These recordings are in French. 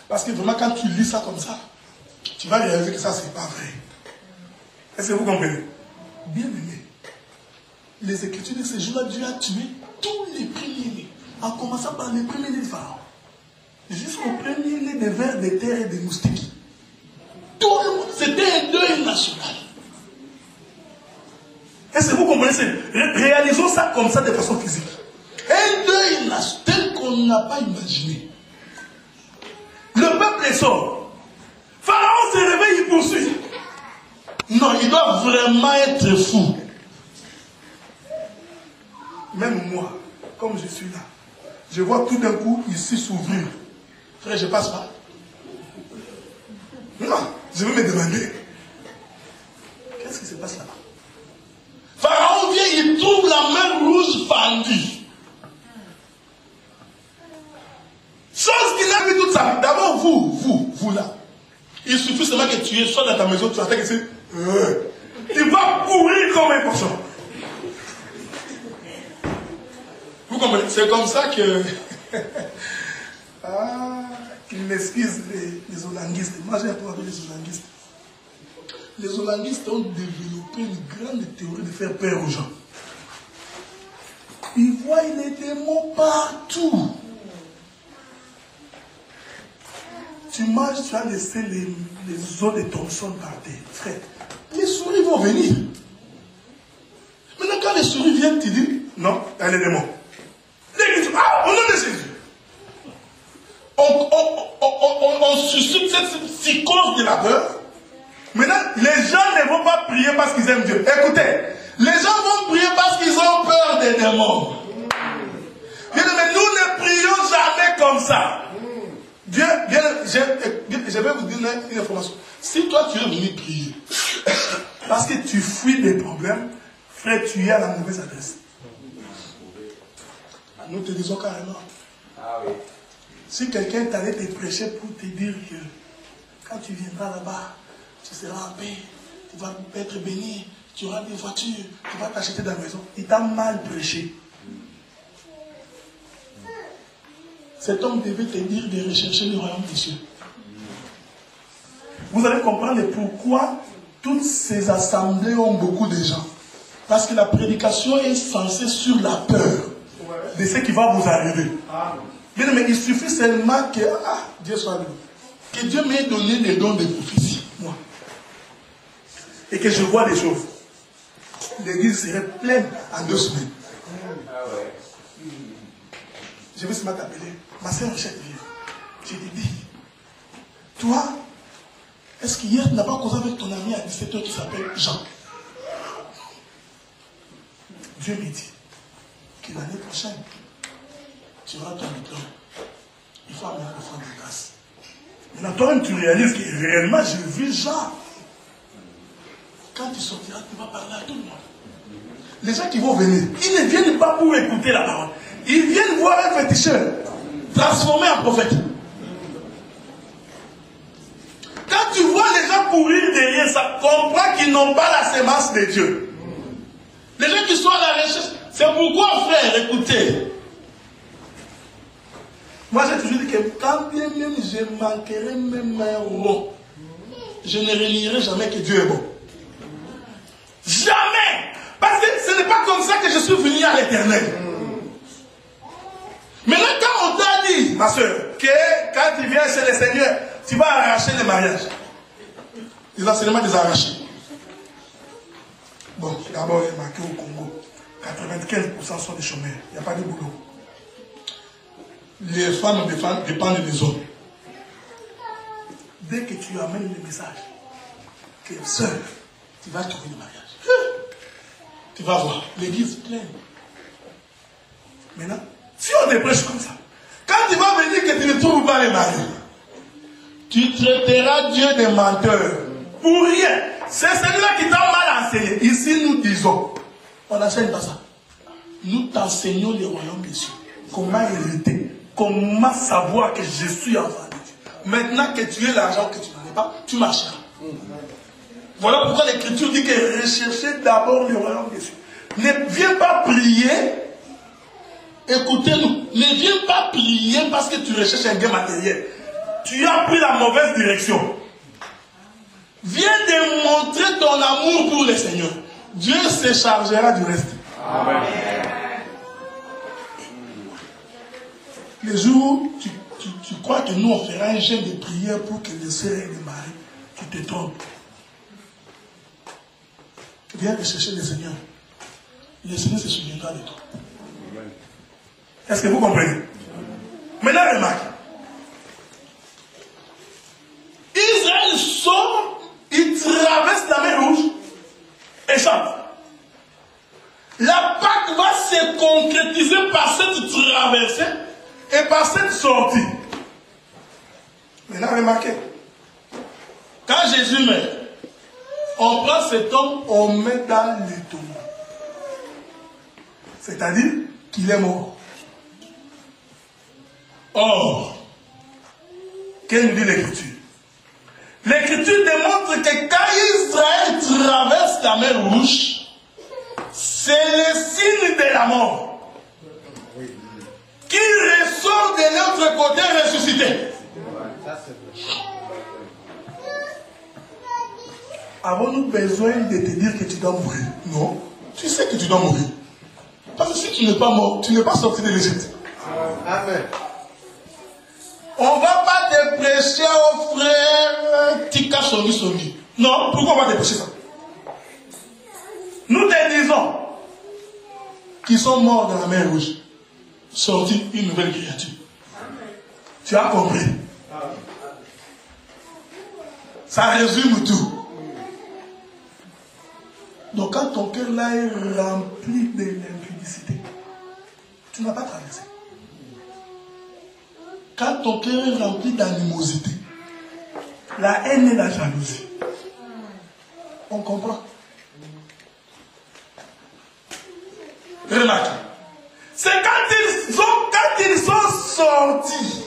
Parce que vraiment, quand tu lis ça comme ça, tu vas réaliser que ça, c'est pas vrai. Est-ce que vous comprenez? Bien aimé. Les Écritures de ces jours-là, Dieu a tué tous les premiers-nés, en commençant par les premiers-nés de Pharaon, jusqu'aux premiers-nés des vers de terre et des moustiques. Tout le monde, c'était un deuil national. Est-ce que vous comprenez? Réalisons ça comme ça de façon physique. Un deuil national tel qu'on n'a pas imaginé. Le peuple sort. Pharaon se réveille, il poursuit. Non, il doit vraiment être fou. Même moi, comme je suis là, je vois tout d'un coup ici s'ouvrir. Frère, je passe pas. Non, je vais me demander. Qu'est-ce qui se passe là-bas? Pharaon vient, il trouve la mer rouge fendue. Chose qu'il a vu toute sa vie. D'abord, vous là. Il suffit seulement que tu sois dans ta maison, tu attends que c'est. Tu vas courir comme un cochon. Vous comprenez? C'est comme ça que. Qu'ils m'excusent les holanguistes. Moi j'ai un peu avec les holanguistes. Les holanguistes ont développé une grande théorie de faire peur aux gens. Ils voient les démons partout. Tu manges, tu as laissé les os de ton sol par terre. Frère, les souris vont venir. Maintenant, quand les souris viennent, tu dis, non, il y a les démons. Au nom de Jésus. On suscite cette psychose de la peur. Maintenant, les gens ne vont pas prier parce qu'ils aiment Dieu. Écoutez, les gens vont prier parce qu'ils ont peur des démons. Mais nous ne prions jamais comme ça. Dieu, je vais vous dire une information. Si toi tu es venu prier parce que tu fuis des problèmes, frère, tu es à la mauvaise adresse. Nous te disons carrément. Si quelqu'un t'allait te prêcher pour te dire que quand tu viendras là-bas, tu seras en paix, tu vas être béni, tu auras des voitures, tu vas t'acheter de la maison, il t'a mal prêché. Cet homme devait te dire de rechercher le royaume des cieux. Vous allez comprendre pourquoi toutes ces assemblées ont beaucoup de gens. Parce que la prédication est censée sur la peur de ce qui va vous arriver. Mais il suffit seulement que Dieu soit loué. Que Dieu m'ait donné les dons de prophétie, moi. Et que je vois des choses. L'église serait pleine en 2 semaines. Je vais ce matin t'appeler. Ma soeur Michel vient. Je lui dis, toi, est-ce qu'hier tu n'as pas causé avec ton ami à 17h qui s'appelle Jean? Dieu me dit que l'année prochaine, tu auras ton diplôme. Il faut amener l'offrande de grâce. Maintenant, toi-même, tu réalises que réellement, j'ai vu Jean. Quand tu sortiras, tu vas parler à tout le monde. Les gens qui vont venir, ils ne viennent pas pour écouter la parole. Ils viennent voir un féticheur transformé en prophète. Quand tu vois les gens courir derrière ça, comprends qu'ils n'ont pas la sémence de Dieu. Les gens qui sont à la recherche, c'est pourquoi, frère, écoutez. Moi, j'ai toujours dit que quand bien même je manquerai même un mot, je ne renierai jamais que Dieu est bon. Jamais! Parce que ce n'est pas comme ça que je suis venu à l'Éternel. Maintenant, quand on t'a dit, ma soeur, que quand tu viens chez le Seigneur, tu vas arracher les mariages. Les enseignements des arrachés. Bon, d'abord, il y a marqué au Congo, 95% sont des chômeurs. Il n'y a pas de boulot. Les femmes dépendent des hommes. Dès que tu amènes le message, que seul, tu vas trouver le mariage. Tu vas voir, l'église pleine. Maintenant, si on te prêche comme ça, quand tu vas venir que tu ne trouves pas les maris, tu traiteras Dieu de menteur. Pour rien. C'est celui-là qui t'a mal enseigné. Ici, nous disons, on n'enseigne pas ça. Nous t'enseignons le royaume des cieux. Comment hériter. Comment savoir que je suis enfant de Dieu. Maintenant que tu as l'argent que tu n'en as pas, tu marcheras. Voilà pourquoi l'Écriture dit que recherchez d'abord le royaume des cieux. Ne viens pas prier. Écoutez-nous. Ne viens pas prier parce que tu recherches un gain matériel. tu as pris la mauvaise direction. Viens démontrer ton amour pour le Seigneur. Dieu se chargera du reste. Amen. Les jours où tu crois que nous on fera un jeûne de prière pour que le Seigneur ait des maris, tu te trompes. Viens rechercher le Seigneur. Le Seigneur se souviendra de toi. Est-ce que vous comprenez? Maintenant, remarque. Israël sort, il traverse la mer Rouge, échappe. La Pâque va se concrétiser par cette traversée et par cette sortie. Maintenant, remarquez. Quand Jésus meurt, on prend cet homme, on met dans les tombeaux. C'est-à-dire qu'il est mort. Or, qu'est-ce que nous dit l'Écriture? L'Écriture démontre que quand Israël traverse la mer Rouge, c'est le signe de la mort qui ressort de l'autre côté ressuscité. Avons-nous besoin de te dire que tu dois mourir? Non. Tu sais que tu dois mourir. Parce que si tu n'es pas mort, tu n'es pas sorti de l'Égypte. Amen. On ne va pas te prêcher aux frères Tika Soni. Non, pourquoi on va te prêcher ça? Nous te disons qu'ils sont morts dans la mer Rouge, sortis une nouvelle créature. Tu as compris? Ça résume tout. Donc quand ton cœur là est rempli de l'impudicité, tu n'as pas traversé. Quand ton cœur est rempli d'animosité, la haine et la jalousie, on comprend. Remarquez. C'est quand ils sont sortis.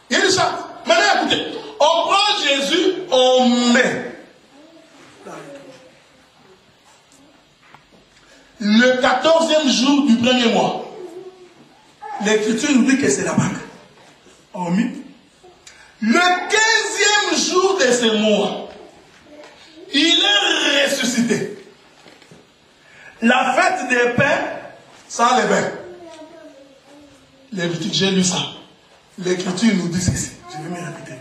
Ils chantent. Maintenant écoutez, on prend Jésus, on met. Le 14e jour du premier mois, l'Écriture nous dit que c'est la Pâque. On mit. Le 15e jour de ce mois, il est ressuscité. La fête des pains sans levain. L'Écriture, j'ai lu ça. L'Écriture nous dit ceci. Je vais me répéter.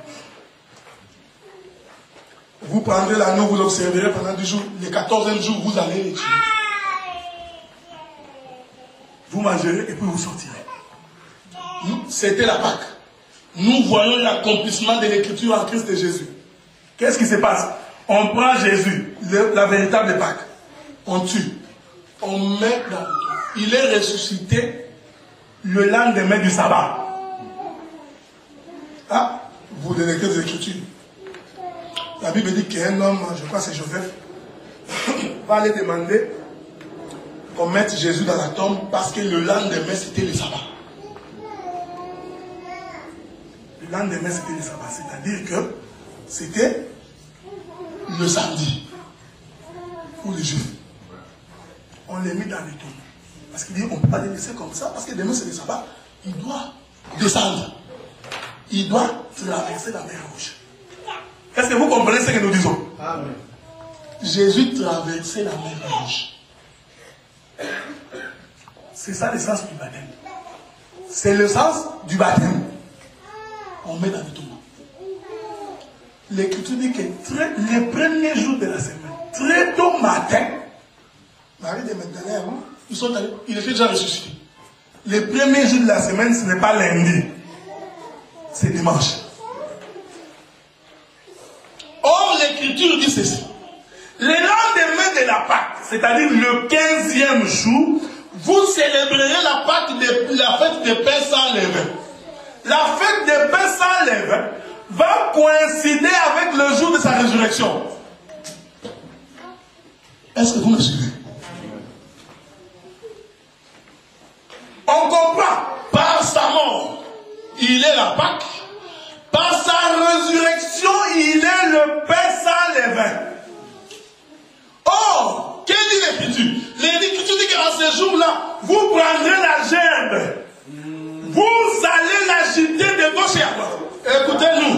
Vous prendrez l'anneau, vous l'observerez pendant 10 jours. Le 14e jour, vous allez les tuer. Vous mangerez et puis vous sortirez. C'était la Pâque. Nous voyons l'accomplissement de l'Écriture en Christ et Jésus. Qu'est-ce qui se passe? On prend Jésus, la véritable Pâque. On tue. On met dans le trou. Il est ressuscité le lendemain du sabbat. Ah, vous donnez que des Écritures. La Bible dit qu'un homme, je crois que c'est Joseph, va aller demander qu'on mette Jésus dans la tombe parce que le lendemain c'était le sabbat. Le lendemain c'était le sabbat, c'est-à-dire que c'était le samedi pour les Juifs. On les mit dans les tombes. Parce qu'il dit on ne peut pas les laisser comme ça parce que demain c'est le sabbat. Il doit descendre. Il doit traverser la mer Rouge. Est-ce que vous comprenez ce que nous disons? Amen. Jésus traversait la mer Rouge. C'est ça le sens du baptême. C'est le sens du baptême. On met dans les tombeaux. L'Écriture dit que les premiers jours de la semaine, très tôt matin, Marie de Magdalene, ils sont allés, il était déjà ressuscité. Les premiers jours de la semaine, ce n'est pas lundi, c'est dimanche. Or, l'Écriture dit ceci. Le lendemain de la Pâque, c'est-à-dire le 15e jour, vous célébrerez la Pâque, la fête des pains sans levain. La fête des pains sans levain va coïncider avec le jour de sa résurrection. Est-ce que vous me suivez? On comprend, par sa mort, il est la Pâque. Par sa résurrection, il est le pain sans levain. Or, qu'est-ce que dit l'Écriture? L'Écriture dit qu'en ce jour-là, vous prendrez la gerbe. Vous allez l'agiter de gauche et à droite. Écoutez-nous.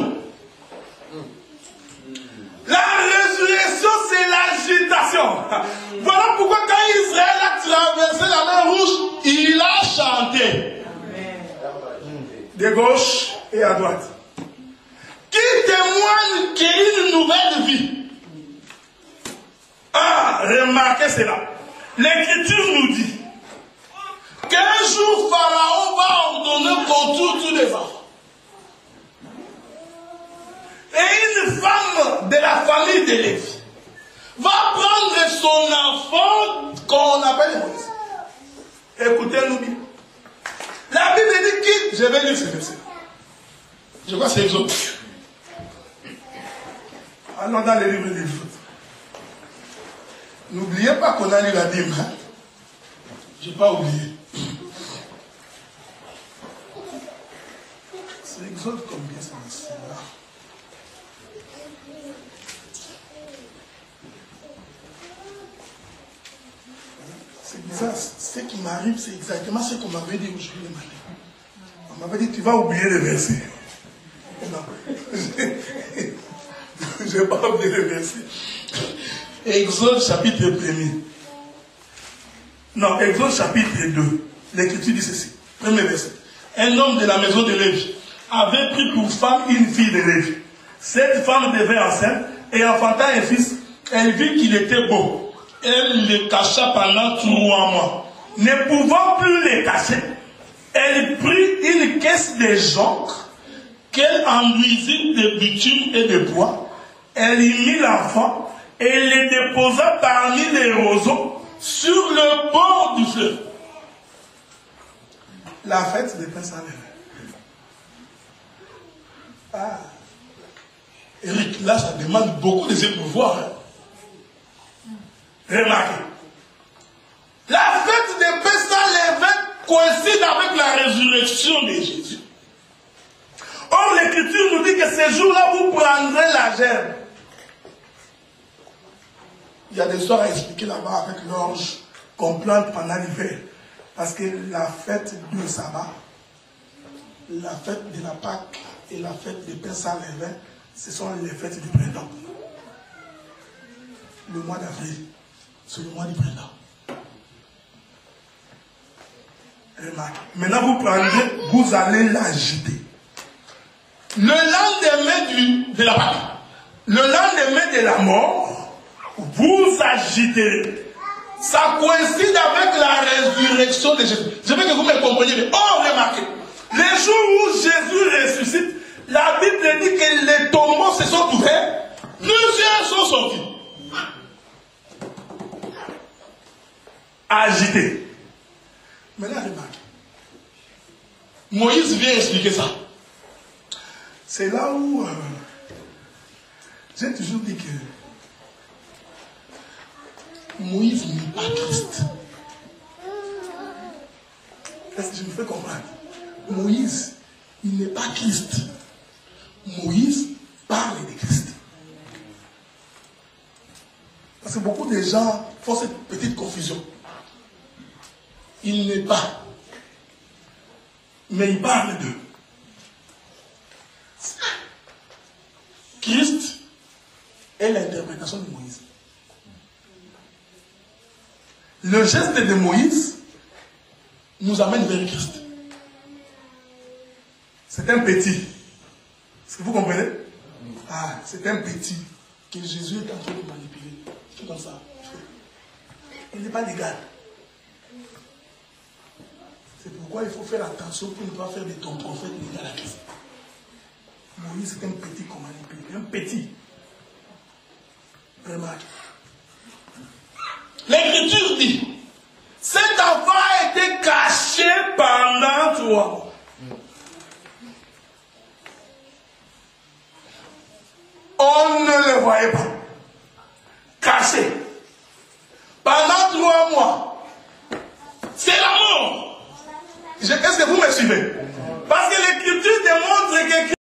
de gauche et à droite, qui témoignent qu'il y a une nouvelle vie. Ah, remarquez cela. L'Écriture nous dit qu'un jour Pharaon va ordonner qu'on tue tous les enfants. Et une femme de la famille de Lévi va prendre son enfant qu'on appelle Moïse. Écoutez-nous bien. La Bible dit qui? Je vais lire ce verset. Je crois que c'est Exode. Allons dans les livres d'Exode. N'oubliez pas qu'on a lu la dîme. Hein? Je n'ai pas oublié. C'est Exode combien ça ici là? C'est bizarre. Ce qui m'arrive, c'est exactement ce qu'on m'avait dit aujourd'hui le matin. On m'avait dit, tu vas oublier le verset. Non. Je n'ai pas oublié le verset. Exode chapitre 1er. Non, Exode chapitre 2. L'Écriture dit ceci. Premier verset. Un homme de la maison de Lévi avait pris pour femme une fille de Lévi. Cette femme devint enceinte et enfanta un fils. Elle vit qu'il était beau. Elle le cacha pendant 3 mois. Ne pouvant plus le cacher, elle prit une caisse de jonc qu'elle enduisit de bitume et de bois. Elle y mit l'enfant et le déposa parmi les roseaux sur le bord du fleuve. La fête des pains sans levain. Ah. Eric, là, ça demande beaucoup de pouvoirs. Hein? Remarquez. La fête des pains sans levain coïncide avec la résurrection de Jésus. Or, l'Écriture nous dit que ce jour-là, vous prendrez la gerbe. Il y a des histoires à expliquer là-bas avec l'orge qu'on plante pendant l'hiver. Parce que la fête du sabbat, la fête de la Pâque et la fête des pains sans levain, ce sont les fêtes du printemps. Le mois d'avril, c'est le mois du printemps. Remarquez. Maintenant, vous prendrez, vous allez l'agiter. Le lendemain de la Pâque, le lendemain de la mort, vous agiterez. Ça coïncide avec la résurrection de Jésus. Je veux que vous me compreniez. Mais remarquez, le jour où Jésus ressuscite, la Bible dit que les tombeaux se sont ouverts, plusieurs sont sortis. Agité. Maintenant, remarquez. Moïse vient expliquer ça. C'est là où j'ai toujours dit que Moïse n'est pas Christ. Est-ce que je me fais comprendre? Moïse, il n'est pas Christ. Moïse parle de Christ. Parce que beaucoup de gens font cette petite confusion. Il n'est pas. Mais il parle d'eux. Christ est l'interprétation de Moïse. Le geste de Moïse nous amène vers Christ. C'est un petit. Est-ce que vous comprenez? Ah, c'est un petit que Jésus est en train de manipuler. C'est comme ça. Il n'est pas légal. C'est pourquoi il faut faire attention pour ne pas faire de ton prophète légal à Christ. Moïse c'est un petit qu'on manipule. Un petit. Remarque. L'Écriture dit, cet enfant a été caché pendant 3 mois. On ne le voyait pas. Caché. Pendant 3 mois. C'est la mort. Est-ce que vous me suivez? Parce que l'Écriture démontre que